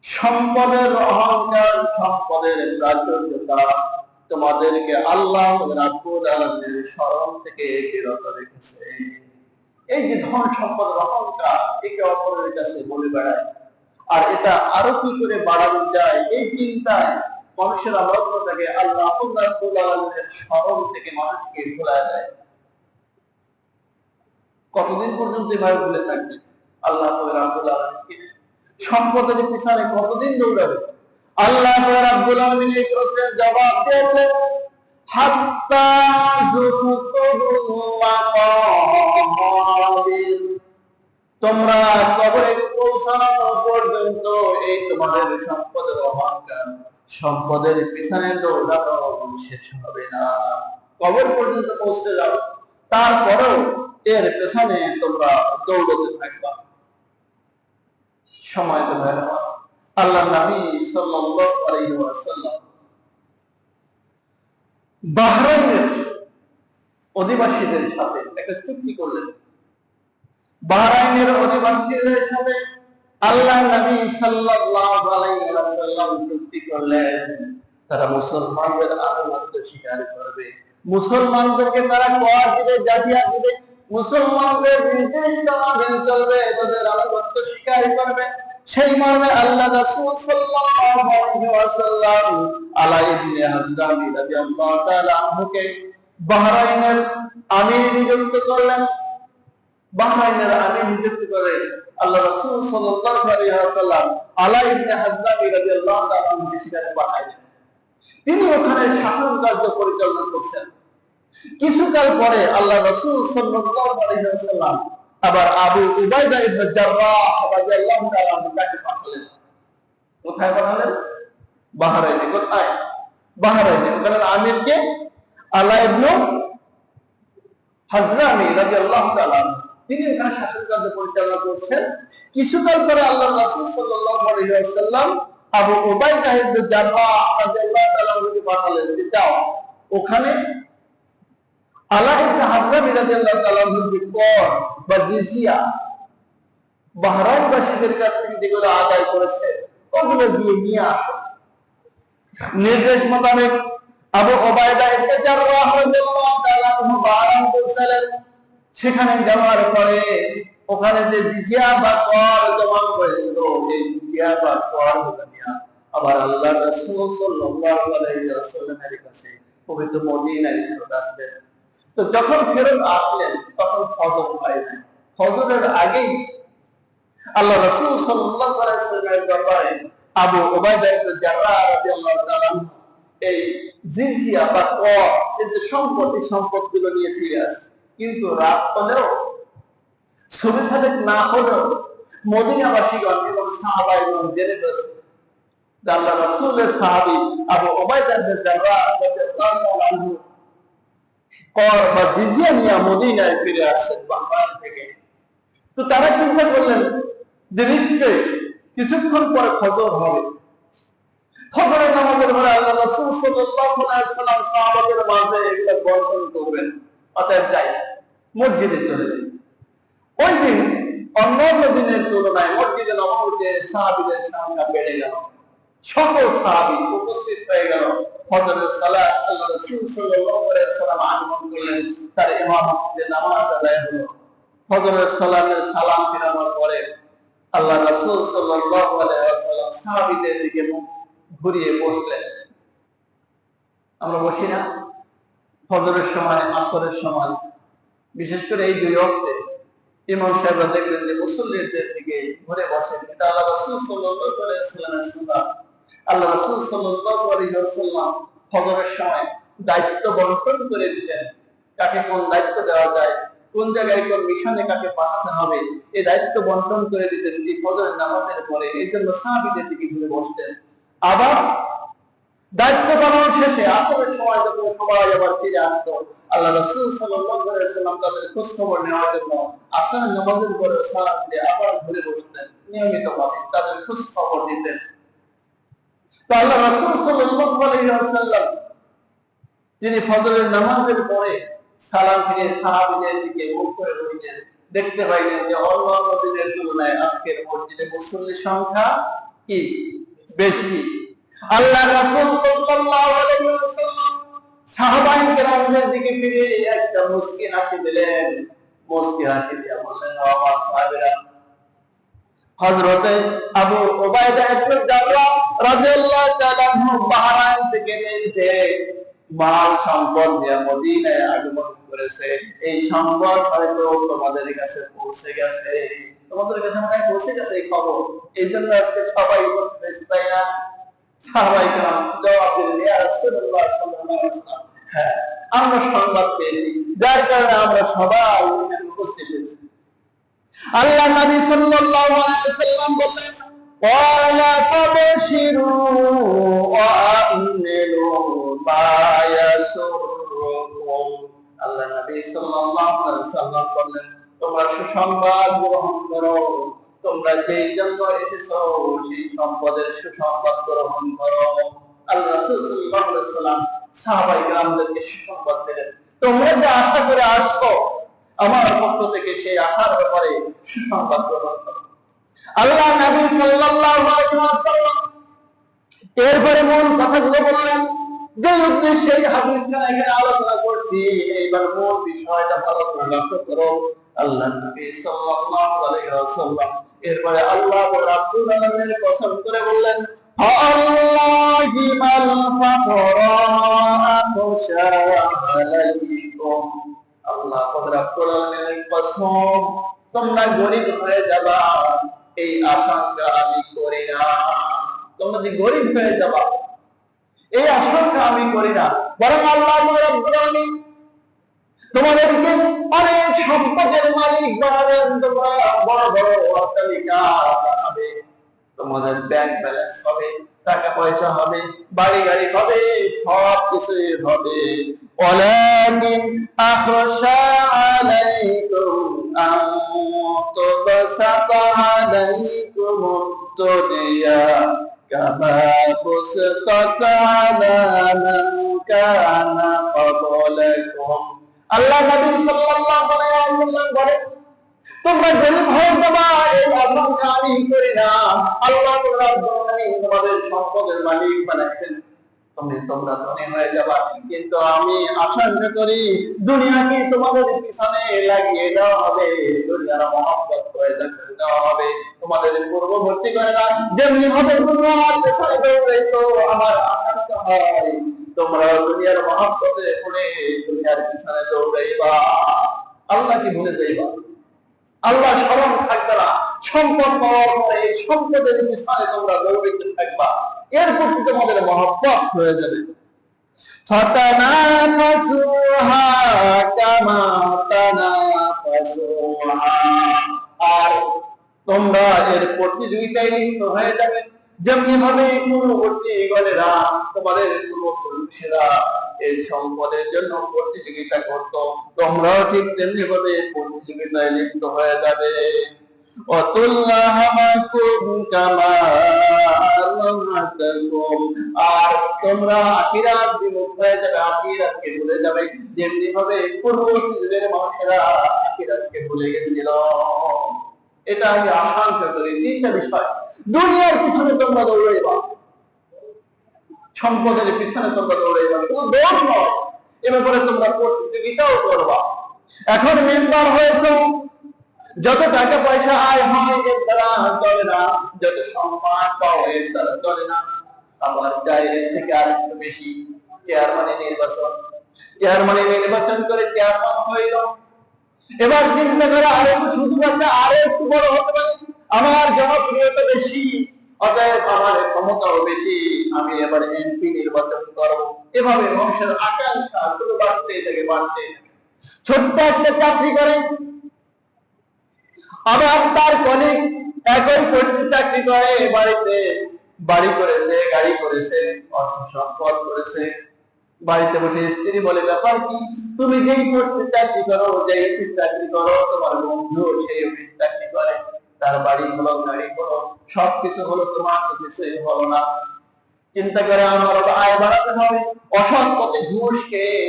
সম্পদের অহংকার, সম্পদের প্রাচুর্যতা তোমাদেরকে আল্লাহ রাব্বুল আলামিনের স্মরণ থেকে বিরত রেখেছে। এই যে ধন সম্পদের অহংকার, একে অপরের কাছে বলে বেড়ায়, আর এটা আরো কি করে বাড়ানো যায় এই চিন্তায় মানুষের লগ্ন থাকে আল্লাহ রাব্বুল আলামিনের স্মরণ থেকে মানুষকে ভুলায় দেয়। কতদিন পর্যন্ত এভাবে ভুলে থাকবে? আল্লাহ রাব্বুল আলামিনকে সম্পদের পিছনে কতদিন দৌড়াবে? আল্লাহ রাব্বুল আলামিন এই প্রশ্নের জবাব দিয়েছেন, হাত্তা যুকুতুল মাকাবির, তোমরা কবরে পৌঁছানো পর্যন্ত এই তোমাদের সম্পদের অহংকার, সম্পদের পিছনে দৌড়ানো শেষ হবে না। কবর পর্যন্ত পৌঁছে যাও, তারপরেও এর পেছনে তোমরা দৌড়তে থাকবা। সময় তো হয় না। আল্লাহ নবী সাল্লাল্লাহু আলাইহি ওয়াসাল্লাম বাহরাইনের অধিবাসীদের সাথে একটা চুক্তি করলেন। বাহরাইনের অধিবাসীদের সাথে আল্লাহ নবী সাল্লাল্লাহু আলাইহি ওয়াসাল্লাম চুক্তি করলেন, তারা মুসলমানদের আনুগত্য স্বীকার করবে, মুসলমানদেরকে তারা কর দিবে, জাজিয়া দিবে, মুসলমানদের নির্দিষ্ট মেনে চলবে, তাদের আনুগত্য স্বীকার করবে। সেই মর্মে আল্লাহ রাসূল সাল্লাল্লাহু আলাইহি ওয়াসাল্লাম আলা ইবনে হাজরামি রাদিয়াল্লাহু তাআলা আনহুকে বাহরাইনের আমির নিযুক্ত করলেন। বাহরাইনের আমির নিযুক্ত করে আল্লাহ রাসূল সাল্লাল্লাহু আলাইহি ওয়াসাল্লাম আলা ইবনে হাজরামি রাদিয়াল্লাহু তাআলা আনহুকে সেখানে পাঠাইলেন। তিনি ওখানে শাসন কার্য পরিচালনা করছেন। কিছুকাল পরে আল্লাহ রাসূল সাল্লাল্লাহু আলাইহি ওয়াসাল্লাম আবার আবু উবাইদা ইবনে জাররাহ রাদিয়াল্লাহু তাআলা আনহুকে পাঠালেন। কোথায় পাঠালেন? বাহরাইনে। কোথায়? বাহরাইনে। ওখানে আমিরকে আলা ইবনে হাজরামি রাদিয়াল্লাহু তাআলা, তিনি ওখানে শাসন কার্য পরিচালনা করছেন। কিছুকাল পরে আল্লাহ রাসূল সাল্লাল্লাহু আলাইহি ওয়াসাল্লাম আবু উবাইদা ইবনে জাররাহ রাদিয়াল্লাহু তাআলা আনহুকে পাঠালেন যে যাও ওখানে আলা ইবনে হাজরামি রাদিয়াল্লাহু তাআলা আনহুর কর বা জিজিয়া বাহরাইনবাসীদের কাছ থেকে যেগুলো আদায় করেছে ওগুলো দিয়ে নিয়ে আসো। নির্দেশ মোতাবেক আবু উবাইদা ইবনে জাররাহ রাদিয়াল্লাহু তাআলা আনহু বাহরাইন পৌঁছালেন। সেখানে যাওয়ার পরে ওখানে যে জিজিয়া বা কর জমা করেছিল, এই জিজিয়া বা কর নিয়ে আবার আল্লাহ রাসূল সাল্লাল্লাহু আলাইহি ওয়াসাল্লামের কাছে পবিত্র মদিনায় ফেরত আসলেন। তো যখন ফেরত আসলেন তখন ফজর হয় নাই। ফজরের আগেই আল্লাহ রাসূল সাল্লাল্লাহু আলাইহি ওয়াসাল্লামের দরবারে আবু উবাইদা ইবনে জাররাহ রাদিয়াল্লাহু তাআলা এই জিজিয়া বা কর, এই যে সম্পত্তিগুলো নিয়ে ফিরে আসে। কিন্তু রাত হলেও, ছবি সাদেক না হলেও মদিনাবাসীগণ এবং সাহাবাগণ জেনে গেছে যে আল্লাহ রাসূলের সাহাবী আবু উবাইদা ইবনে জাররাহ রাদিয়াল্লাহু তাআলা আনহু কর বা জিজিয়া নিয়ে মদিনায় ফিরে আসছেন বাহরাইন থেকে। তো তারা চিন্তা করলেন যে নিশ্চয়ই কিছুক্ষণ পরে ফজর হবে। ফজরের নামাজের পরে আল্লাহ রাসূল সাল্লাল্লাহু আলাইহি ওয়াসাল্লাম সাহাবাদের মাঝে একটা বর্তন করবেন, অতএব যাই মসজিদে চলে যাই। ওই দিন অন্যান্য দিনের তুলনায় মসজিদে নববীতে সাহাবীদের সংখ্যা বেড়ে গেল। সকল সাহাবী উপস্থিত হয়ে গেল। ফজরের সালাত আল্লাহ রাসূল সাল্লাল্লাহু আলাইহি ওয়াসাল্লাম আগমন করলেন, তার ইমামতিতে নামাজ আদায় হলো। ফজরের সালাতের সালাম ফিরানোর পরে আল্লাহ রাসূল সাল্লাল্লাহু আলাইহি ওয়াসাল্লাম সাহাবীদের দিকে মুখ ঘুরিয়ে বসলেন। আমরা বসি না ফজরের সময়, আসরের সময়, বিশেষ করে এই দুই ওয়াক্তে ইমাম সাহেবরা দেখলেন যে মুসল্লিদের দিকে ঘুরে বসেন। এটা আল্লাহ রাসূল সাল্লাল্লাহু আলাইহি ওয়াসাল্লামের সুন্নাত। আল্লাহ রাসূল সাল্লাল্লাহু আলাইহি ওয়াসাল্লাম ফজরের সময় দায়িত্ব বন্টন করে দিতেন, কাকে কোন দায়িত্ব দেওয়া যায়, কোন জায়গায় কোন মিশনে কাকে পাঠাতে হবে, এই দায়িত্ব বন্টন করে দিতেন এই ফজরের নামাজের পরে। এই জন্য সাহাবীদের দিকে ঘুরে বসতেন। আবার দায়িত্ব পালন শেষে আসরের সময় যখন সবাই আবার ফিরে আসতো, আল্লাহ রাসূল সাল্লাল্লাহু আলাইহি ওয়াসাল্লাম তাদের খোঁজ খবর নেওয়ার জন্য আসরের নামাজের পরে সালাত দিয়ে আবার ঘুরে বসতেন, নিয়মিতভাবে তাদের খোঁজ খবর দিতেন। তো আল্লাহ রাসূল সাল্লাল্লাহু আলাইহি ওয়াসাল্লাম তিনি ফজরের নামাজের পরে সালাম ফিরে সাহাবীদের দিকে মুখ করে বসলেন। দেখতে পাইলেন যে অন্যান্য দিনের তুলনায় আজকের মসজিদে মুসল্লির সংখ্যা কি বেশি। আল্লাহ রাসূল সাল্লাল্লাহু আলাইহি ওয়াসাল্লাম সাহাবায়ে কেরামদের দিকে ফিরে একটা মুস্কি হাসি দিলেন। মুস্কি হাসি দিয়ে বললেন, আমার সাহাবীরা, হযরতে আবু উবাইদা ইবনে জাররাহ রাদিয়াল্লাহু তাআলা আনহু বাহরাইন থেকে এসে মাল সম্পদ নিয়ে মদিনায় আগমন করেছে। এই সংবাদ হয়তো তোমাদের কাছে পৌঁছে গেছে, তোমাদের কাছে মনে হয় পৌঁছে গেছে এই খবর, এই জন্য আজকে সবাই উপস্থিত হয়েছে, তাই না? সাহাবায়ে কেরাম জবাব দিলেন, ইয়া রাসূলুল্লাহ সাল্লাল্লাহু আলাইহি ওয়াসাল্লাম, হ্যাঁ, আমরা সংবাদ পেয়েছি, যার কারণে আমরা সবাই উপস্থিত হয়েছি। আল্লাহ নবী সাল্লাল্লাহু আলাইহি ওয়াসাল্লাম বললেন, ওয়ালা তাবশিরু ওয়া আমিলু মা ইয়াসুরুকুম। আল্লাহ নবী সাল্লাল্লাহু আলাইহি ওয়াসাল্লাম বললেন, তোমরা সুসংবাদ গ্রহণ করো, তোমরা যেই জন্য এসেছো সেই সম্পদের সুসংবাদ গ্রহণ করো। আল্লাহ রাসূল সাল্লাল্লাহু আলাইহি ওয়াসাল্লাম সাহাবায়ে কেরামদেরকে সুসংবাদ দিলেন, তোমরা যে আশা করে আসছো আমার পক্ষ থেকে সেই আশার ব্যাপারে সুসংবাদ গ্রহণ করো। আল্লাহ নবী সাল্লাল্লাহু আলাইহি ওয়াসাল্লাম এরপরে মূল কথাগুলো বললেন, যে উদ্দেশ্যে এই হাদিসটা এখানে আলোচনা করছি, এইবার মূল বিষয়টা ভালো করে লক্ষ্য করো। আল্লাহ নবী সাল্লাল্লাহু আলাইহি ওয়াসাল্লাম এরপরে আল্লাহ রাব্বুল আলামিনের কসম করে বললেন, আল্লাহি মাল ফাকরা আখশা আলাইকুম। আল্লাহ রাব্বুল আলামিনের কসম, তোমরা গরীব হয়ে যাবা এই আশঙ্কা আমি করি না। তোমরা যে গরীব হয়ে যাবা এই আশঙ্কা আমি করি না, বরং আল্লাহ রাব্বুল আলামিন তোমাদেরকে অনেক সম্পদের মালিক বানাবেন, তোমরা বড় বড় অট্টালিকা বানাবে, তোমাদের ব্যাংক ব্যালেন্স হবে, টাকা পয়সা হবে, বাড়ি গাড়ি হবে, সব কিছুই হবে। ওয়ালাকিন আখশা আলাইকুম আন তুবসাতা আলাইকুম দুনিয়া কামা বুসতাত আলা মান কানা ক্বাবলাকুম। আল্লাহ নবী সাল্লাল্লাহু আলাইহি ওয়াসাল্লাম বলেন, তোমরা গরীব হয়ে যাবা এই আশঙ্কা আমি করি না। আল্লাহ রাব্বুল আলামিন তোমাদের সম্পদের মালিক বানাবেন, তোমরা ধনী হয়ে যাবা, কিন্তু আমি আশঙ্কা করি দুনিয়াকে তোমাদের পিছনে লাগিয়ে দেওয়া হবে, দুনিয়ার মহব্বত করে দেওয়া হবে, তোমাদের পূর্ববর্তী করে না, যেমনি ভাবে দুনিয়ার পেছনে দৌড়াইতো আমার আশঙ্কা হয় তোমরা দুনিয়ার মহব্বতে পড়ে দুনিয়ার পিছনে দৌড়াইবা, আল্লাহকে ভুলে যাইবা, আল্লাহ স্মরণ থাকবে না। সম্পদ পাওয়ার পরে সম্পদের পিছনে তোমরা দৌড়াইতে থাকবা, এর প্রতি তোমাদের মহব্বত হয়ে যাবে। ফাতানাফাসুহা কামা তানাফাসুহা, আর তোমরা এর প্রতিযোগিতায় লিপ্ত হয়ে যাবে, যেমনি ভাবে পূর্ববর্তী গণেরা তোমাদের পূর্বপুরুষেরা এই সম্পদের জন্য প্রতিযোগিতা করত, তোমরাও ঠিক তেমনি ভাবে প্রতিযোগিতায় লিপ্ত হয়ে যাবে। আর তোমরা আখিরাত বিমুখ হয়ে যাবে, আখিরাতকে ভুলে যাবে, যেমনি ভাবে পূর্ববর্তী যুগের মানুষেরা আখিরাতকে ভুলে গেছিল। এটা আমি আশঙ্কা করি। তিনটা বিষয়, দুনিয়ার পিছনে তোমরা দৌড়াইবা, সম্পদের পিছনে তোমরা দৌড়াইবা, কোনো দোষ নয়, এ ব্যাপারে তোমরা প্রতিযোগিতাও করবা। এখন মেম্বার হয়েছে, যত টাকা পয়সা আয় হয় এর দ্বারা চলে না, যত সম্মান পাও এর দ্বারা চলে না, আবার চাই এর থেকে আর একটু বেশি। চেয়ারম্যান নির্বাচন করে চেয়ারম্যান হইল, এবার চিন্তা করে আরো একটু সুযোগ আছে, আরো একটু বড় হতে পারে, আমার জনপ্রিয়তা বেশি, অতএব আমার ক্ষমতাও বেশি, আমি এবার এমপি নির্বাচন করব। এভাবে মানুষের আকাঙ্ক্ষা শুধু বাড়তে থাকে বাড়তে। ছোট্ট একটা চাকরি করে, আবার তার কলিগ একই পোস্টে চাকরি করে, বাড়িতে বাড়ি করেছে, গাড়ি করেছে, অর্থ সম্পদ করেছে, বাড়িতে বসে স্ত্রী বলে, ব্যাপার কি, তুমি যেই পোস্টে চাকরি করো, যেই অফিস চাকরি করো, তোমার বন্ধু সেই অফিস চাকরি করে, তার বাড়ি হলো, গাড়ি হলো, সবকিছু হলো, তোমার তো কিছুই হলো না। চিন্তা করে আমার আয় বাড়াতে হবে, অসৎ পথে ঘুষ খেয়ে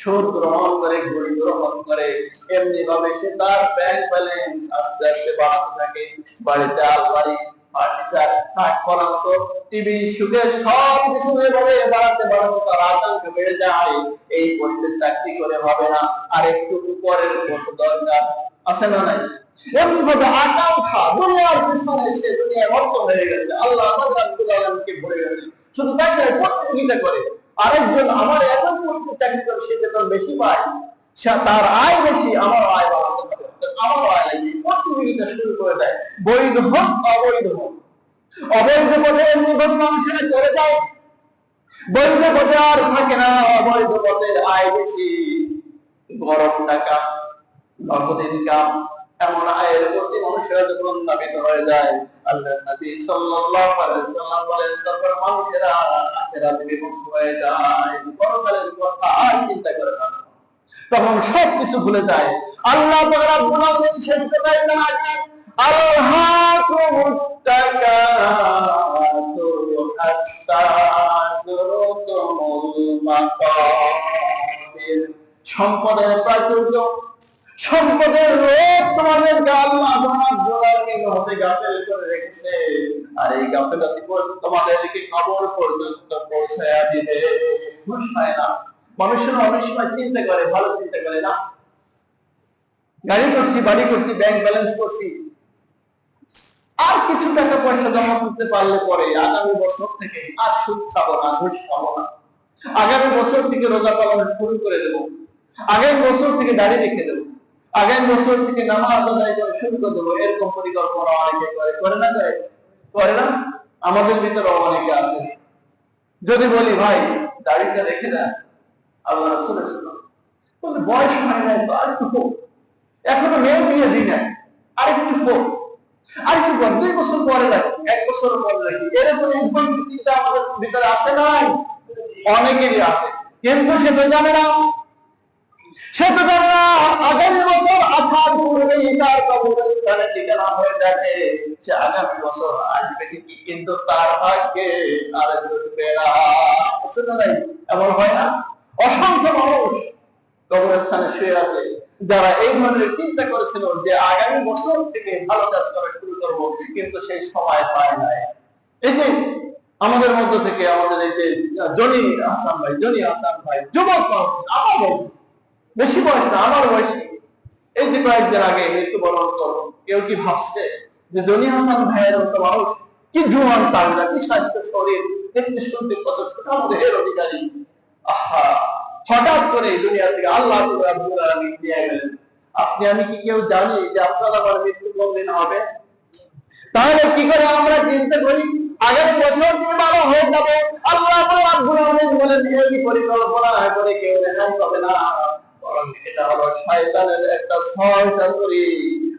সুদ গ্রহণ করে, ঘুষ গ্রহণ করে, এমনি ভাবে সে তার ব্যাংক ব্যালেন্স আস্তে আস্তে বাড়াতে থাকে। বাড়িতে আলমারি, ফার্নিচার, খাট, পরামর্শ, টিভি, সুখে সব কিছু এভাবে বাড়াতে বাড়াতে তার আতঙ্ক বেড়ে যায়। এই পরিবেশ চাকরি করে হবে না, আর একটু উপরের মতো দরকার আছে না নাই? এমনি ভাবে আকাঙ্ক্ষা দুনিয়ার পিছনে সে দুনিয়ার অর্থ হয়ে গেছে, আল্লাহ আল্লাহকে ভুলে গেছে। শুধু তাই নয়, প্রতিযোগিতা করে আরেকজন আমার এত পরিমাণ চাকরি করে, সে বেতন বেশি পায়, তার আয় বেশি, আমার আয় বাড়াতে হবে, আমার আয় লাগবে, প্রতিযোগিতা শুরু করে দেয়। বৈধ হোক অবৈধ হোক, অবৈধ পথে এমনি ভাবে মানুষেরা চলে যায়, বৈধ পথে আর থাকে না, অবৈধ পথের আয় বেশি, গরম টাকা, নগদ ইনকাম, এমন আয়ের প্রতি মানুষেরা যখন নাবিত হয়ে যায়, আল্লাহর নবী সাল্লাল্লাহু আলাইহি ওয়াসাল্লাম বলেন, তখন মানুষেরা আখিরাতে বিমুখ হয়ে যায়, পরকালের কথা আর চিন্তা করে না, তখন সবকিছু ভুলে যায়। আল্লাহ তাআলা রাব্বুল আলামিন শেষে বলেন, আল্লাহাকুমুত তাকাতুরু হাত্তা যুরতুমুল মাকাবির। সম্পদের প্রাচুর্য, সম্পদের রোগ তোমাদেরকে আল্লাহ হতে গাফেল করে রেখেছে, আর এই গাফেলাতি তোমাদেরকে কবর পর্যন্ত পৌঁছায়া দিবে। ঘুষ পায় না, মানুষের অনেক সময় চিন্তা করে, ভালো চিন্তা করে না, গাড়ি করছি, বাড়ি করছি, ব্যাংক ব্যালেন্স করছি, আর কিছু টাকা পয়সা জমা করতে পারলে পরে আগামী বছর থেকে আর সুদ খাবো না, ঘুষ খাবো না, আগামী বছর থেকে রোজা পালন শুরু করে দেবো, আগামী বছর থেকে দাড়ি রেখে দেবো, আগামী বছর থেকে নামাজ আদায় করে শুরু করে দেবো। এরকম পরিকল্পনা অনেকে করে, করে না? করে না? আমাদের ভিতরে অনেকে আছে। যদি বলি ভাই দাড়িটা রেখে দেন, আল্লাহ রাসূলের সুন্নাহ, বলে বয়স হয় নাই তো, আর একটু হোক, এখনো মেয়ে বিয়ে দিই না, আর একটু হোক, আর একটু 2 বছর পরে রাখি, 1 বছর পরে রাখি, এরকম একবার চিন্তা আমাদের ভিতরে আসে নাই? অনেকেরই আছে, কিন্তু সে তো জানে না, সে তো জানে না আগামী বছর আসার পূর্বেই তার কবরস্থানে ঠিকানা হয়ে যাবে, সে আগামী বছর আসবে কি, কিন্তু তার ভাগ্যে আর জুটবে না। নাই এমন হয় না? অসংখ্য মানুষ কবরস্থানে শুয়ে আছে, যারা এই ধরনের চিন্তা করেছিল যে আগামী বছর থেকে ভালো কাজ করা শুরু করবো, কিন্তু সেই সময় পায় নাই। এই যে আমাদের মধ্য থেকে আমাদের এই যে জনি হাসান ভাই যুবক, আমার বেশি বয়স না, আমার বয়সী, এই যে কয়েকদিন আগে মৃত্যুবরণ করলো, কেউ কি ভাবছে যে জনি হাসান ভাইয়ের মতো মানুষ, কি জোয়ান তাজা, কি স্বাস্থ্য শরীর, দেখতে শুনতে কত ছোট মধ্যে অধিকারী, আহা, হঠাৎ করে এই দুনিয়া থেকে আল্লাহ রাব্বুল আলামিন নিয়ে গেলেন। আপনি আমি কি কেউ জানি যে আপনার আমার মৃত্যু কোনদিন হবে? তাহলে কি করে আমরা চিন্তা করি আগামী বছর থেকে ভালো হয়ে যাবে? আল্লাহ রাব্বুল আলামিন বলেন, এই পরিকল্পনা করে কেউ রেহাই পাবে না, বরং এটা হলো শয়তানের একটা শয়তানি,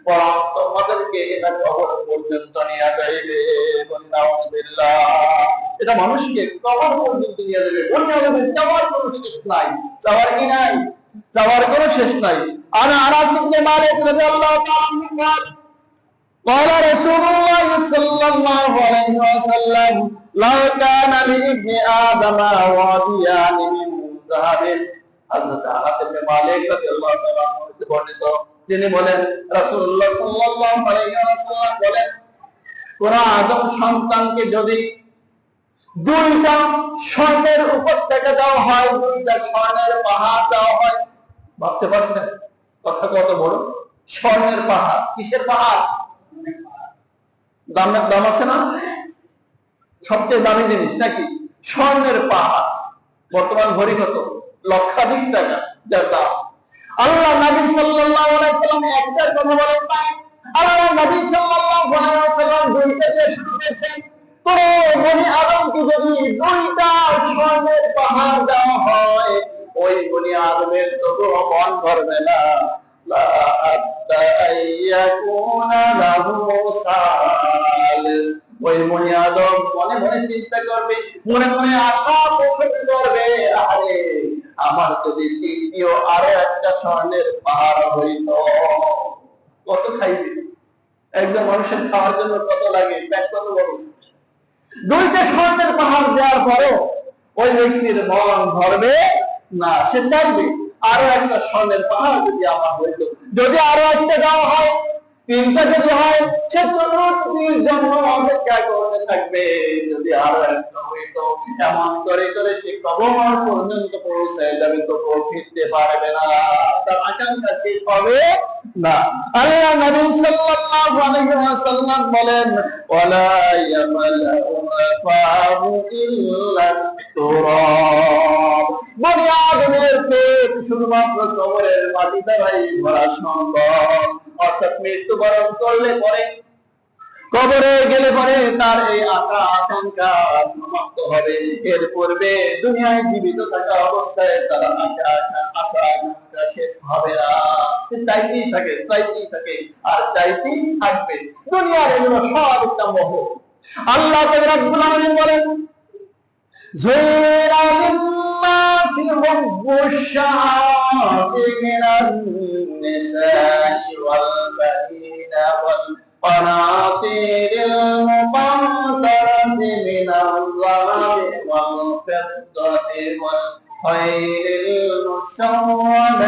বরং তোমাদেরকে এটা কবর পর্যন্ত নিয়ে যাইবে। নাউযুবিল্লাহ, এটা মানুষকে কবর পর্যন্ত নিয়ে যাবে। দুনিয়াতে যাওয়ার কোনো শেষ নাই, যাওয়ার কি নাই? যাওয়ার কোনো শেষ নাই। আর আনাস ইবনে মালিক রাদিয়াল্লাহু তাআলা আনহু قال رسول الله صلى الله عليه وسلم لو كان لابن آدم واديان من ذهب। হযরত আনাস ইবনে মালিক রাদিয়াল্লাহু তাআলা আনহু বর্ণিত, তিনি বলেন রাসূলুল্লাহ সাল্লাল্লাহু আলাইহি ওয়াসাল্লাম বলেন, কোন আদম সন্তানকে যদি 2টা স্বর্ণের উপত্যকা দেওয়া হয়, 2টা স্বর্ণের পাহাড় দেওয়া হয়, ভাবতে পারছেন কথা কত বড়? স্বর্ণের পাহাড়। কিসের পাহাড়? দাম আছে না? সবচেয়ে দামি জিনিস নাকি? স্বর্ণের পাহাড়। বর্তমান ভরি কত? লক্ষাধিক টাকা যার দাম। আল্লাহ নবী সাল্লাল্লাহু আলাইহি ওয়াসাল্লাম একটার কথা বলেন না, আল্লাহ নবী সাল্লাল্লাহু আলাইহি ওয়াসাল্লাম 2টা দিয়ে শুরু করেছেন। তো বনি আদমকে যদি 2টা স্বর্ণের পাহাড় দেওয়া হয়, ওই বনি আদমের তো মন ভরবে না, লা হাত্তা আইয়াকুনা লাহু সালিস। ওই বনি আদম মনে মনে চিন্তা করবে, মনে মনে আশা পোষণ করবে, আরে আমার যদি 3য় আরো একটা স্বর্ণের পাহাড় হইত। কত খাইবে একজন মানুষের? খাওয়ার জন্য কত লাগে, পেট কত বড়। 2টা স্বর্ণের পাহাড় দেওয়ার পরও ওই ব্যক্তির মন ভরবে না, সে চাইবে আরো একটা স্বর্ণের পাহাড় যদি আমার হইতো, যদি আরো একটা দেওয়া হয়, তিনটা যদি হয়, সে চতুর্থীর জন্য অপেক্ষা করতে থাকবে। যদি আরো একটা হইতো, এমন করে করে সে কবর পর্যন্ত পৌঁছায় যাবে, তবুও ফিরতে পারবে না, তার আকাঙ্ক্ষা শেষ হবে না। আল্লাহ নবী সাল্লাল্লাহু আলাইহি ওয়াসাল্লাম বলেন, ওয়ালা ইয়ামালু ফাহু ইল্লা তুরাব, দুনিয়ার পেট শুধুমাত্র কবরের মাটি দ্বারাই ভরা সম্ভব। অর্থাৎ মৃত্যুবরণ করলে পরে, কবরে গেলে পরে তার এই আকাঙ্ক্ষা সমাপ্ত হবে। এর পূর্বে দুনিয়ায় জীবিত থাকা অবস্থায় তার আশা আকাঙ্ক্ষা শেষ হবে না, চাইতেই থাকে, চাইতেই থাকে, আর চাইতেই থাকবে। দুনিয়ার এগুলো সব একটা মোহ। আল্লাহ রাব্বুল আলামিন বলেন, زين للناس حب الشهوات من النساء والبنين والقناطير المقنطرة من الذهب والفضة والخيل المسومة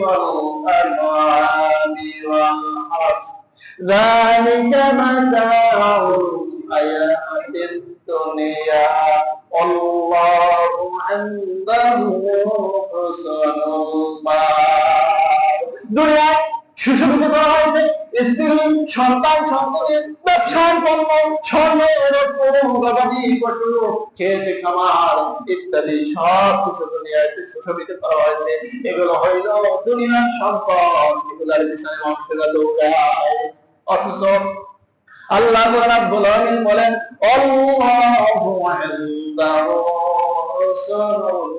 والأنعام والحرث، ذلك متاع الحياة الدنيا والله عنده حسن المآب। দুনিয়ায় সুশোভিত করা হয়েছে স্ত্রী, সন্তান, সন্ততির, ব্যবসার পণ্য, স্বর্ণ, রত্ন, গবাদি পশু, ক্ষেত খামার ইত্যাদি সব কিছু দুনিয়ায় সুশোভিত করা হয়েছে। এগুলো হইল দুনিয়ার সম্পদ, এগুলোর পিছনে মানুষেরা দৌড়ায়। অথচ আল্লাহ রাব্বুল আলামিন বলেন, আল্লাহু ইনদাহু হুসনুল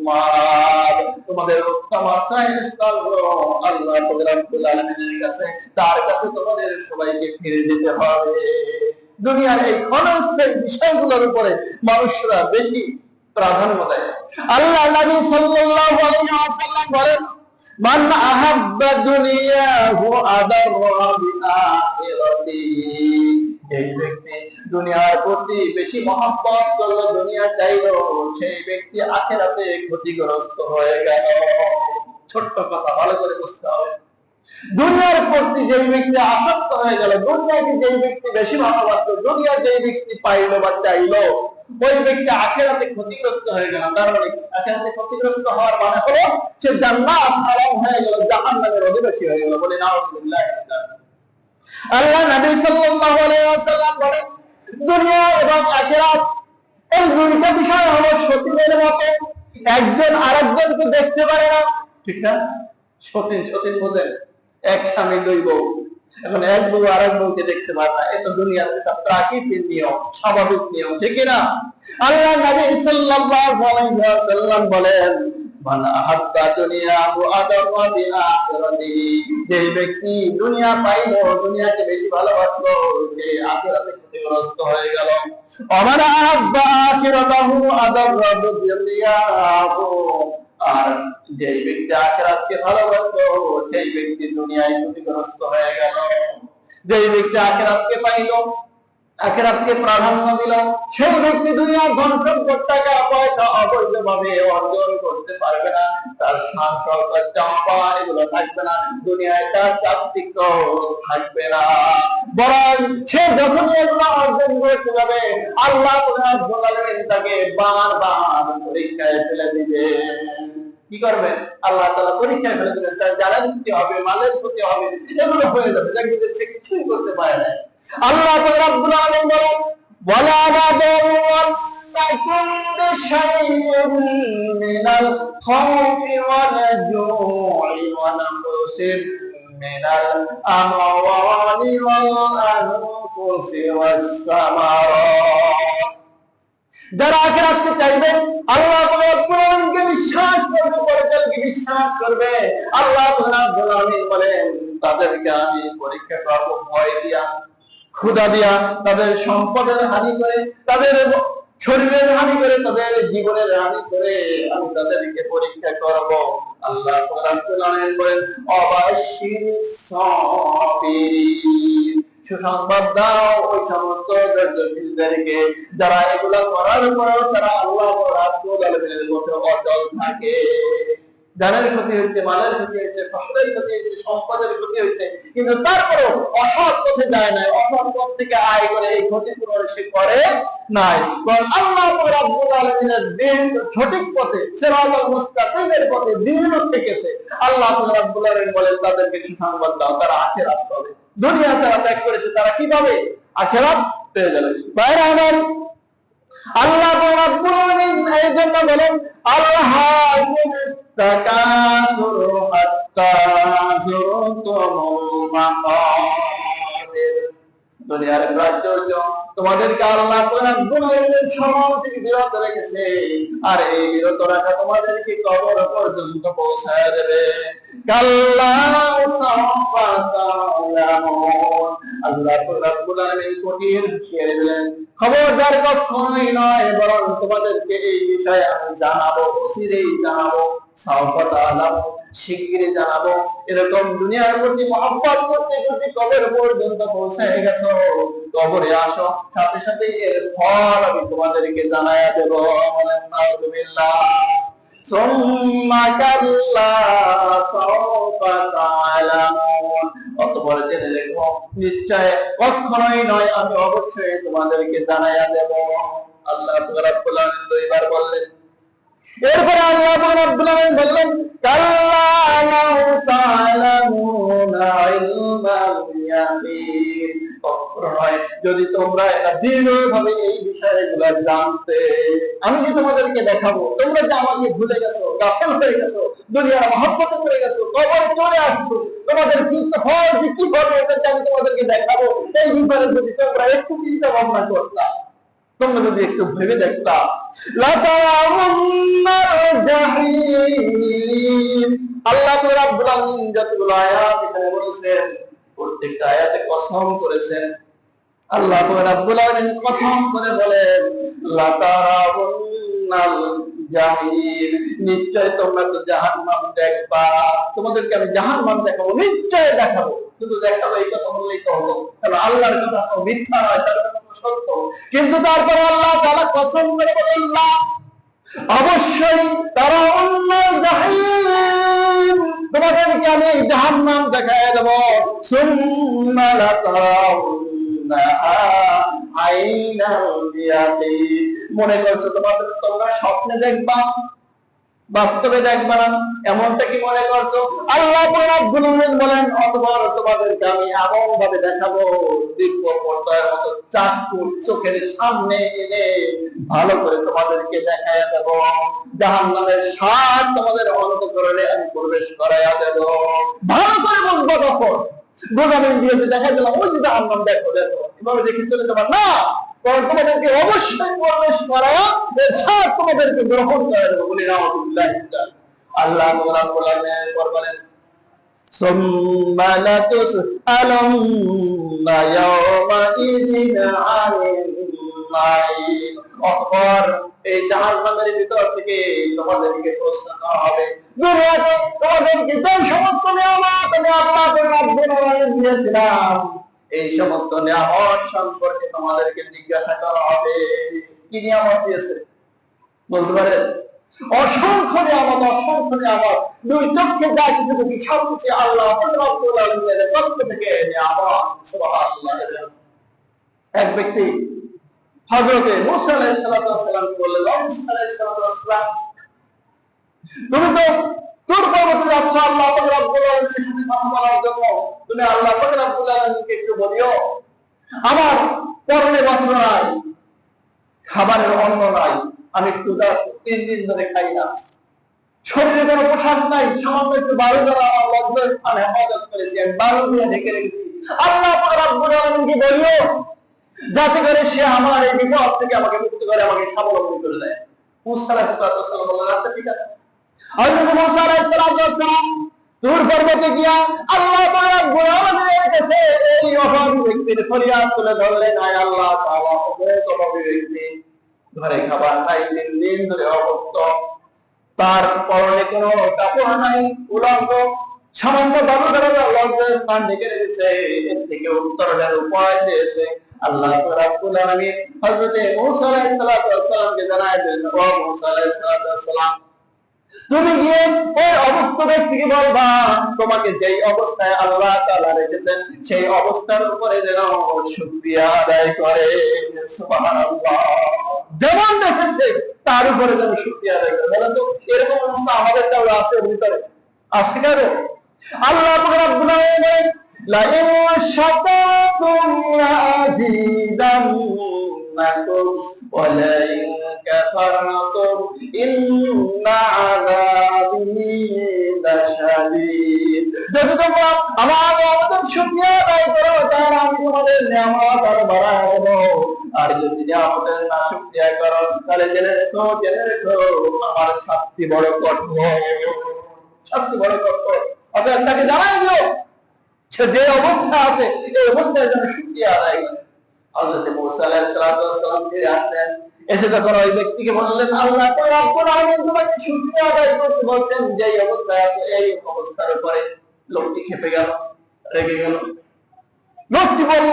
মাআব, তোমাদের উত্তম আশ্রয়স্থল হলো আল্লাহ রাব্বুল আলামিনের কাছে, তার কাছে তোমাদের সবাইকে ফিরে যেতে হবে। দুনিয়ার এই ক্ষণস্থায়ী বিষয়গুলোর উপরে মানুষরা বেশি প্রাধান্য দেয়। আল্লাহ নবী সাল্লাল্লাহু আলাইহি ওয়াসাল্লাম বলেন, মান আহাব্বা দুনিয়াহু আদাররা বিআখিরাতিহি, এই ব্যক্তি দুনিয়ার প্রতি বেশি মহব্বত করলো, দুনিয়া চাইলো, সেই ব্যক্তি আখিরাতে ক্ষতিগ্রস্ত হয়ে গেল। ছোট্ট কথা, ভালো করে বুঝতে হবে। দুনিয়ার প্রতি যে ব্যক্তি আসক্ত হয়ে গেল, দুনিয়াকে যে ব্যক্তি বেশি ভালোবাসলো, দুনিয়া যে ব্যক্তি পাইলো বা চাইলো, ওই ব্যক্তি আখিরাতে ক্ষতিগ্রস্ত হয়ে গেল। কারণ আখিরাতে ক্ষতিগ্রস্ত হওয়ার মানে হলো সে জান্নাত হারাম হয়ে গেল, জাহান্নামের অধিবাসী হয়ে গেল। বলে নাউযুবিল্লাহ। আল্লাহ নবী সাল্লাল্লাহু আলাইহি ওয়াসাল্লাম বলেন, দুনিয়া এবং আখিরাত এই দুইটা বিষয় হলো সতীনের মতো, একজন আরেকজনকে দেখতে পারে না, ঠিক না? সতীন সতীন বোঝেন, এক স্বামী দুই বউ, এখন এক বউ আরেক বউকে দেখতে পারে না। এটা দুনিয়ার একটা প্রাকৃতিক নিয়ম, স্বাভাবিক নিয়ম, ঠিক না? আল্লাহ নবী সাল্লাল্লাহু আলাইহি ওয়াসাল্লাম বলেন, মান আহাব্বা দুনিয়াহু আদাররা বিআখিরাতিহি, যে ব্যক্তি দুনিয়া পাইলো, দুনিয়াকে বেশি ভালোবাসলো, সে আখিরাতে ক্ষতিগ্রস্ত হয়ে গেল। ওমান আহাব্বা আখিরাতাহু আদাররা বিদুনিয়াহু, আর যে ব্যক্তি আখিরাতকে ভালোবাসলো, সেই ব্যক্তি দুনিয়ায় ক্ষতিগ্রস্ত হয়ে গেল। যে ব্যক্তি আখিরাতকে পাইলো, আখিরাতকে প্রাধান্য দিল, সেই ব্যক্তি দুনিয়ার ধন সম্পদ, টাকা পয়সা অবৈধভাবে অর্জন করতে পারবে না, তার শান শওকত, চাপা এগুলো থাকবে না, দুনিয়ায় তার চাকচিক্য থাকবে না। বরং সে যখনই এগুলো অর্জন করতে যাবে, আল্লাহ রাব্বুল আলামিন তাকে বারবার পরীক্ষায় ফেলে দিবে। কি করবেন? আল্লাহ তাআলা পরীক্ষায় ফেলে দিবেন, তার জানের ক্ষতি হবে, মালের ক্ষতি হবে, এগুলো হয়ে যাবে, দেখবেন সে কিছুই করতে পারে না। আল্লাহ রাব্বুল আলামিন বলেন, ওয়ালা নাবলুওয়ান্নাকুম বিশাইইন মিনাল খাউফি ওয়াল জু'i ওয়া নাকসিম মিনাল আমওয়ালি ওয়াল আনফুসি ওয়াস সামারাত। যারা আখিরাতকে চাইবে, আল্লাহ রাব্বুল আলামিনকে বিশ্বাস করবে, পরকালকে বিশ্বাস করবে, আল্লাহ রাব্বুল আলামিন বলেন, তাদেরকে আমি পরীক্ষা করব ভয় দিয়া, ক্ষুধা দিয়া, তাদের সম্পদের হানি করে, তাদের শরীরের হানি করে, তাদের জীবনের হানি করে আমি তাদেরকে পরীক্ষা করব। আল্লাহ রাব্বুল আলামিন বলেন, অবাশশিরিস সাবিরিন, সুসংবাদ দাও ওই সমস্ত ধৈর্যশীলদেরকে যারা এগুলা করার পর তারা আল্লাহ রাব্বুল আলামিনের পথে অচল থাকে। জানের ক্ষতি হয়েছে, মালের ক্ষতি হয়েছে, ফসলের ক্ষতি হয়েছে, সম্পদের ক্ষতি হয়েছে, কিন্তু তারপরেও অসৎ পথে যায় নাই, অসৎ পথ থেকে আয় করে এই ক্ষতিপূরণ সে করে নাই। কারণ আল্লাহ রাব্বুল আলামিনের দিন সঠিক পথে, সিরাতাল মুস্তাকিমের পথে দৃঢ় থেকেছে। আল্লাহ রাব্বুল আলামিন বলেন তাদেরকে সুসংবাদ দাও, তারা আখিরাত পাবে। দুনিয়া তারা ত্যাগ করেছে, তারা কি পাবে? আখিরাত পেয়ে যাবে। ভাইরা আমার, আল্লাহ রাব্বুল আলামিন এই জন্য বলেন আল্লাহুম্মুত তাকাসুর হাত্তা যুরতুমুল মাকাবির। দুনিয়ার প্রাচুর্য তোমাদেরকে আল্লাহ রাব্বুল আলামিন সমাজ থেকে বিরত রেখেছে, আর এই বিরত রাখা তোমাদেরকে কবর পর্যন্ত পৌঁছায় দেবে। কাল্লা সাওফা তা'লামুন। আল্লাহ রাব্বুল আলামিন কঠিন হুঁশিয়ারি দিলেন, খবরদার কখনোই নয়, বরং তোমাদেরকে এই বিষয়ে আমি জানাবো, অচিরেই জানাবো। সাওফা তা'লামুন, শিগগিরই জানাবো। এরকম দুনিয়ার প্রতি মহব্বত করতে করতে কবর পর্যন্ত পৌঁছে গেছো, কবরে আসো, সাথে সাথে এর ফল আমি তোমাদেরকে জানায়া দেব। বলেন নাউযুবিল্লাহ। সুম্মা কাল্লা সাওফা তা'লামুন। অতঃপর জেনে রেখো, নিশ্চয় কখনোই নয়, আমি অবশ্যই তোমাদেরকে জানায়া দেব। আল্লাহ রাব্বুল আলামিন দুইবার বললেন। এরপরে আল্লাহ রাব্বুল আলামিন বললেন কাল্লা লাউ তা'লামুনা ইলমাল ইয়াকিন। কখনোই যদি তোমরা দৃঢ়ভাবে এই বিষয়গুলো জানতে, আমি যে তোমাদেরকে দেখাবো, তোমরা যে আমাকে ভুলে গেছো, গাফেল হয়ে গেছো, দুনিয়ার মহব্বতে পড়ে গেছো, কবরে চলে আসছো, তোমাদের ফল যে কি হবে এটা আমি তোমাদেরকে দেখাবো, এই ব্যাপারে যদি তোমরা একটু চিন্তা ভাবনা করতা, তোমরা যদি একটু ভেবে দেখতা, আল্লাহ রাব্বুল আলামিন যতগুলো আয়াত এখানে বলেছেন, প্রত্যেকটা আয়াতে কসম করেছেন। আল্লাহ রাব্বুল আলামিন কসম করে বলেন লাতারাউন্নাল জাহিম, নিশ্চয় তোমরা তো জাহান্নাম দেখবা, তোমাদেরকে আমি জাহান্নাম দেখাবো, নিশ্চয় দেখাবো। কিন্তু দেখাবো এই কথা বললেই তো হলো, কারণ আল্লাহর কথা তো মিথ্যা নয়, তার কথা তো সত্য। কিন্তু তারপর আল্লাহ তাআলা কসম করে বলেন না, অবশ্যই তারা অন্যায় জাহিম, তোমাদেরকে আমি জাহান্নাম দেখায় দেব। সুম্মা লাতারাউন্নাহা আইনাল ইয়াকিন। মনে করছো তোমরা স্বপ্নে দেখবা, বাস্তবে দেখবা না, এমনটা কি মনে করছো? আল্লাহ রাব্বুল আলামিন বলেন অতঃপর তোমাদেরকে আমি এমন ভাবে দেখাবো, দিব্য পর্দার মতো চাক্ষু চোখের সামনে এনে ভালো করে তোমাদেরকে দেখায়া দেব। জাহান্নামের স্বাদ তোমাদের অন্তঃকরণে আমি প্রবেশ করাইয়া দেব। ভালো করে বুঝবো তখন। গোদামিন দিয়ে দেখা দিলাম ওই যে জাহান্নাম দেখো দেখো, এভাবে দেখে চলে যাবা না, কারণ তোমাদেরকে অবশ্যই প্রবেশ করা, এর স্বাদ তোমাদেরকে গ্রহণ করে দেবো। বলি নাউযুবিল্লাহ। আল্লাহ রাব্বুল আলামিন বলেন সুম্মা লাতুসআলুন্না ইয়াওমাইযিন আনিন নাঈম। অতঃপর এই জাহান্নামের ভিতর থেকে তোমাদেরকে প্রশ্ন করা হবে, দুনিয়াতে তোমাদেরকে যে সমস্ত নিয়ামত আমি আল্লাহ রাব্বুল আলামিন দিয়েছিলাম, এই সমস্ত নিয়ামত সম্পর্কে তোমাদেরকে জিজ্ঞাসা করা হবে। কি নিয়ামত দিয়েছে বলতে পারেন? অসংখ্য নিয়ামত, অসংখ্য নিয়ামত। দুই চোখে যা কিছু দেখি সবকিছু আল্লাহ রাব্বুল আলামিনের পক্ষ থেকে নিয়ামত। সুবহানাল্লাহ। এক ব্যক্তি হযরতে মূসা আলাইহিস সালাম বললেন, ও মূসা আলাইহিস সালাম, তুমি তো তুর পর্বতে যাচ্ছ আল্লাহ রাব্বুল আলামিনের সাথে কথা বলার জন্য, তুমি আল্লাহ রাব্বুল আলামিনকে একটু বলিও আমার পরনে বস্ত্র নাই, খাবারের অন্ন নাই, আমি ক্ষুধা 3 দিন ধরে খাই না, শরীরে কোনো পোশাক নাই, সামান্য একটু বালু দ্বারা আমার লজ্জাস্থান হেফাজত করেছি, আমি বালু দিয়ে ঢেকে রেখেছি। আল্লাহ রাব্বুল আলামিনকে বলিও যাতে করে সে আমার এই বিপদ থেকে আমাকে মুক্ত করে, আমাকে স্বাবলম্বী করে দেয়। মূসা আলাইহিস সালাম বললেন আচ্ছা ঠিক আছে। হযরত মূসা আলাইহিস সালাম তুর পর্বতে গিয়া আল্লাহ রাব্বুল আলামিনের কাছে এই অভাবী ব্যক্তির ফরিয়াদ তুলে ধরলেন, আয় আল্লাহ তাআলা, অভাবী ব্যক্তি, ঘরে খাবার নাই, 3 দিন ধরে অভুক্ত, তার পরনে কোনো কাপড় নাই, উলঙ্গ, সামান্য বালু দ্বারা লজ্জাস্থান ঢেকে রেখেছে। এর থেকে উত্তরণের উপায় চেয়েছে। আল্লাহ রাব্বুল আলামিন হযরত মূসা আলাইহিস সালামকে জানায় দিলেন, ও মূসা আলাইহিস সালাম, তুমি গিয়ে ওই অভুক্ত ব্যক্তিকে বলবা তোমাকে যেই অবস্থায় আল্লাহ তাআলা রেখেছেন সেই অবস্থার উপরে যেন শুকরিয়া আদায় করে। সুবহানাল্লাহ। যেমন রেখেছে তার উপরে যেন শুকরিয়া আদায় করে। বলেন তো এরকম অবস্থা আমাদের কারো আছে ভিতরে? আছে কারো? আল্লাহ রাব্বুল আলামিন লা ইন শাকারতুম লাযিদান্নাকুম ওয়া লা ইন কাফারতুম ইন্না আযাবি লাশাদীদ। যদি তোমরা আমার নিয়ামতের শুকরিয়া আদায় করো তাহলে আমি তোমাদের নিয়ামত আরো বাড়ায় দেব, আর যদি নিয়ামতের না শুকরিয়া করো তাহলে জেনে রেখো আমার শাস্তি বড় কঠোর, শাস্তি বড় কঠোর। অতএব তাকে জানাই দিও সে যে অবস্থা আছে এই অবস্থায় যেন শুকরিয়া আদায় করে। হযরত মুসা আলাইহিস সালাম ফিরে আসলেন, এসে যখন ওই ব্যক্তিকে বললেন আল্লাহ রাব্বুল আলামিন তোমাকে শুকরিয়া আদায় করতে বলছেন যে অবস্থায় আছে এই অবস্থার উপরে, লোকটি ক্ষেপে গেল, রেগে গেল। লোকটি বলল,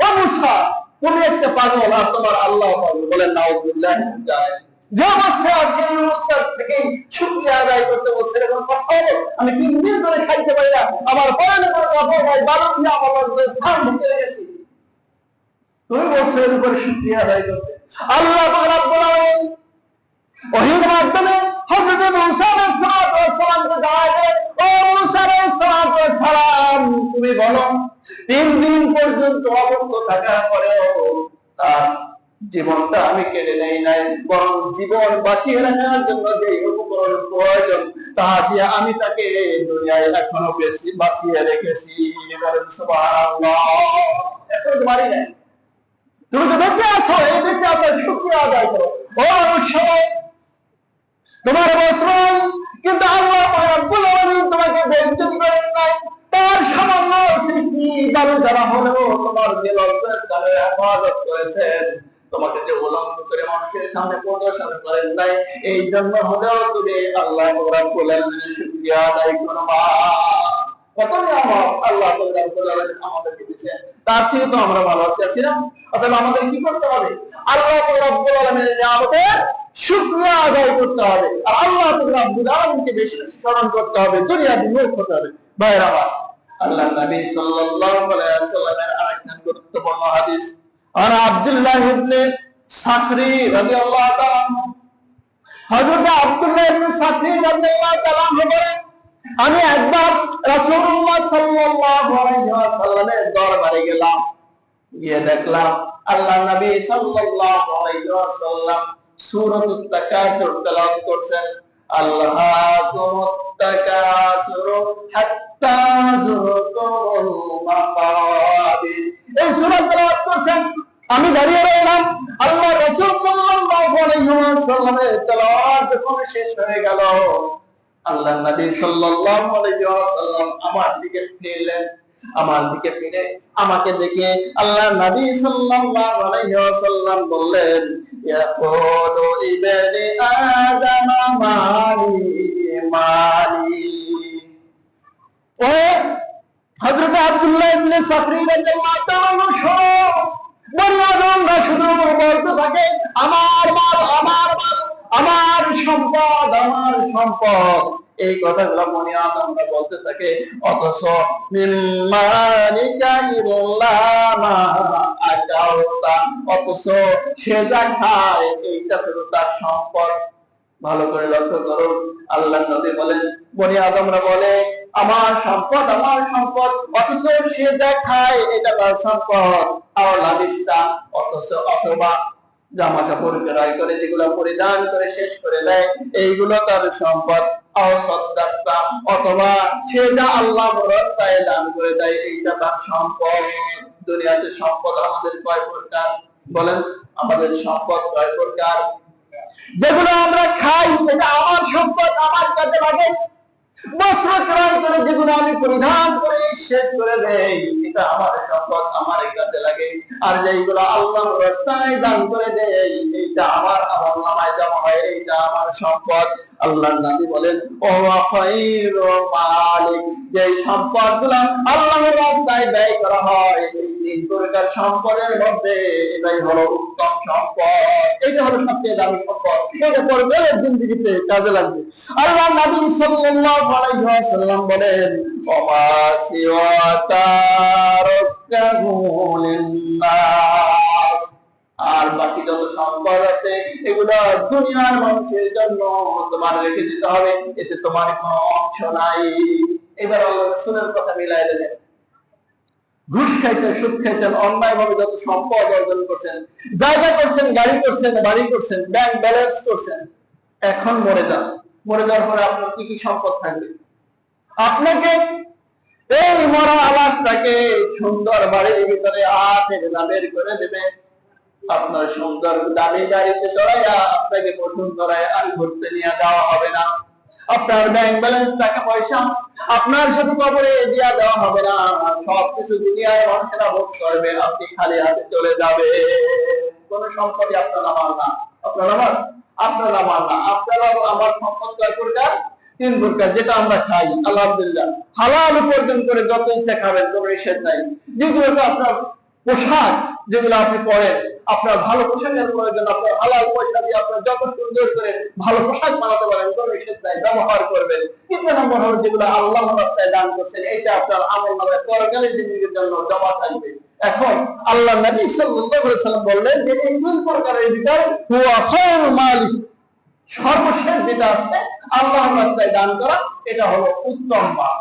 ও মুসা তুমি একটা পাগল আর তোমার আল্লাহ পাগল। বলেন নাউযুবিল্লাহ। যে অবস্থায় আছে এই অবস্থা থেকে শুকরিয়া আদায় করতে বলছে, এরকম কথা হলো? আমি 3 দিন ধরে খাইতে পারি না, আমার পরনে কোনো কাপড় নাই, বালু দিয়ে আমার স্থান ঢুকে রেখেছি, তুমি বলছো এর উপরে শুকরিয়া আদায় করতে। আল্লাহ রাব্বুল আলামিন ওহীর মাধ্যমে হযরত মুসা আলাইহিস সালামকে জানালেন, ও মুসা আলাইহিস সালাম তুমি বলো 3 দিন পর্যন্ত অবুক্ত থাকার পরেও তার জীবনটা আমি কেড়ে নেই নাই, বরং জীবন বাঁচিয়ে রাখার জন্য যে উপকরণ প্রয়োজন তা দিয়ে আমি তাকে দুনিয়ায় এখনো বেশি বাঁচিয়ে রেখেছি। সুবহানাল্লাহ। এখন মারি নাই, তুমি তো বেঁচে আছো, এই বেঁচে আসার শুকরিয়া আদায় করো। ও সবাই তোমার বসরাই, কিন্তু আল্লাহ রাব্বুল আলামিন তোমাকে বেইজ্জত করেন নাই। তার সামান্য সৃষ্টি বালু দ্বারা হলেও তোমার যে লজ্জাস্থানের হেফাজত করেছেন, তোমাকে যে উলঙ্গ করে মানুষের সামনে প্রদর্শন করেন নাই, এই জন্য হলেও তুমি আল্লাহ রাব্বুল আলামিনের শুকরিয়া আদায় করো। কত নিয়ামত আল্লাহ রাব্বুল আলামিন আমাদেরকে দিয়েছেন, তার থেকে তো আমরা ভালো আছি না? অতএব আমাদের কি করতে হবে? আল্লাহ রাব্বুল আলামিনের নিয়ামতের শুকরিয়া আদায় করতে হবে, আর আল্লাহ রাব্বুল আলামিনকে বেশি বেশি স্মরণ করতে হবে, দুনিয়াতে মুখ হতে হবে। ভাইরা আমার, আল্লাহ নবী সাল্লাল্লাহু আলাইহি ওয়াসাল্লামের আরেকটা গুরুত্বপূর্ণ হাদিস, আর আব্দুল্লাহ ইবনে সাকরি রাদিয়াল্লাহু তাআলা আনহু, হযরত আব্দুল্লাহ ইবনে সাকরি রাদিয়াল্লাহু তাআলা আনহু বলেন, আমি একবার রাসূলুল্লাহ সাল্লাল্লাহু আলাইহি ওয়াসাল্লামের দরবারে গেলাম, গিয়ে দেখলাম আল্লাহ নবী সাল্লাল্লাহু আলাইহি ওয়াসাল্লাম সূরাতুত তাকাসুর তেলাওয়াত করছেন। আল্লাহাকুমুত তাকাসুর হাত্তা যুরতুমুল মাকাবির, এই সূরা তেলাওয়াত করছেন। আমি দাঁড়িয়ে রইলাম, আল্লাহ রাসূল সাল্লাল্লাহু আলাইহি ওয়াসাল্লামের তেলাওয়াত যখন শেষ হয়ে গেল, আল্লাহ নবী সাল্লাল্লাহু আলাইহি ওয়াসাল্লাম আমার দিকে ফিরলেন। আমার দিকে ফিরে আমাকে দেখে আল্লাহ নবী সাল্লাল্লাহু আলাইহি ওয়াসাল্লাম বললেন, ইয়াকুলু ইবনে আদম মালি মালি। ও হযরত আব্দুল্লাহ ইবনে সাকরি রাদিয়াল্লাহু তাআলা শোনো, বনি আদমরা শুধু বলতে থাকে আমার মাল, আমার মাল, আমার সম্পদ, আমার সম্পদ, এই কথাগুলো বনি আদমরা বলতে থাকে, অথচ মিম্মানিকা ইল্লামা আকাউতা, অথচ সে যা খায় এইটা শুধু তার সম্পদ। ভালো করে লক্ষ্য করুন, আল্লাহ নবী বলেন, বনি আদমরা বলে আমার সম্পদ, আমার সম্পদ, অথচ সে যা খায় এটা তার সম্পদ। অথচ অথবা জামা কাপড় ক্রয় করে যেগুলো পরিধান করে শেষ করে দেয় এইগুলো তার সম্পদ। অথবা সে যা আল্লাহর রাস্তায় দান করে দেয় এইটা তার সম্পদ। দুনিয়াতে সম্পদ আমাদের কয় প্রকার? বলেন, আমাদের সম্পদ কয় প্রকার? যেগুলো আমরা খাই সেটা আমার সম্পদ, আমার কাজে লাগে। বস্ত্র ক্রয় করে যেগুলো আমি পরিধান করে শেষ করে দেই এটা আমার সম্পদ, আমার কাজে লাগে। আর যেগুলো আল্লাহর রাস্তায় দান করে দেই এইটা আমার আমলনামায় জমা হয়, এইটা আমার সম্পদ। আল্লাহর নবী বলেন, ও খায়রু মালিক, যে সম্পদগুলো আল্লাহর রাস্তায় ব্যয় করা হয় এই প্রকার সম্পদের মধ্যে এটাই হলো উত্তম সম্পদ, এটা হলো সবচেয়ে দামি সম্পদ, এটা পরকালের জিন্দেগিতে কাজে লাগবে। আল্লাহ নবী সাল্লাল্লাহু আলাইহি ওয়াসাল্লাম বলেন, ওমা সিওয়া তারাকাহু লিন্নাস, আর বাকি যত সম্পদ আছে এগুলো দুনিয়ার মানুষের জন্য তোমার রেখে দিতে হবে, এতে তোমার কোনো অংশ নাই। এবার আল্লাহ রাসূলের কথা মিলাই দিলেন, ঘুষ খাইছেন, সুদ খাইছেন, অন্যায় ভাবে যত সম্পদ অর্জন করছেন, জায়গা করছেন, গাড়ি করছেন, বাড়ি করছেন, ব্যাংক ব্যালেন্স করছেন, এখন মরে যান। মরে যাওয়ার পরে আপনার কি কি সম্পদ থাকবে? আপনাকে এই মরা আলাসটাকে সুন্দর বাড়ির ভিতরে বের করে দেবে, আপনার সুন্দর দামি গাড়িতে চড়াইয়া আপনাকে বসুন্ধরায় আর ঘুরতে নিয়ে যাওয়া হবে না। আপনার ব্যাংক ব্যালেন্স, টাকা পয়সা আপনার সাথে কবরে দিয়া দেওয়া হবে না। সবকিছু দুনিয়ায় মানুষেরা ভোগ করবে, আপনি খালি হাতে চলে যাবে। কোন সম্পত্তি আপনার আমার না, আপনার আমার না। আপনার আমার সম্পদ কয় প্রকার? 3 প্রকার, যেটা আমরা খাই আলহামদুলিল্লাহ হালাল উপার্জন করে যত ইচ্ছা খাবেন, কোনো নিষেধ নাই। দ্বিতীয়ত আপনার পোশাক, যেগুলো আপনি পরেন, আপনার ভালো পোশাকের প্রয়োজন, আপনার হালাল পয়সা দিয়ে আপনার যত সুন্দর করে ভালো পোশাক বানাতে পারেন, কোনো নিষেধ নাই, ব্যবহার করবেন। 3 নম্বর হলো যেগুলো আল্লাহ রাস্তায় দান করছেন, এইটা আপনার আমলনামায় পরকালের জিন্দেগির জন্য জমা থাকবে। এখন আল্লাহ নবী সাল্লাল্লাহু আলাইহি ওয়াসাল্লাম বললেন যে এই 2 প্রকারের ভিতর হুয়া খায়রুল মালিক, সর্বশেষ যেটা আছে আল্লাহর রাস্তায় দান করা, এটা হলো উত্তম মাল।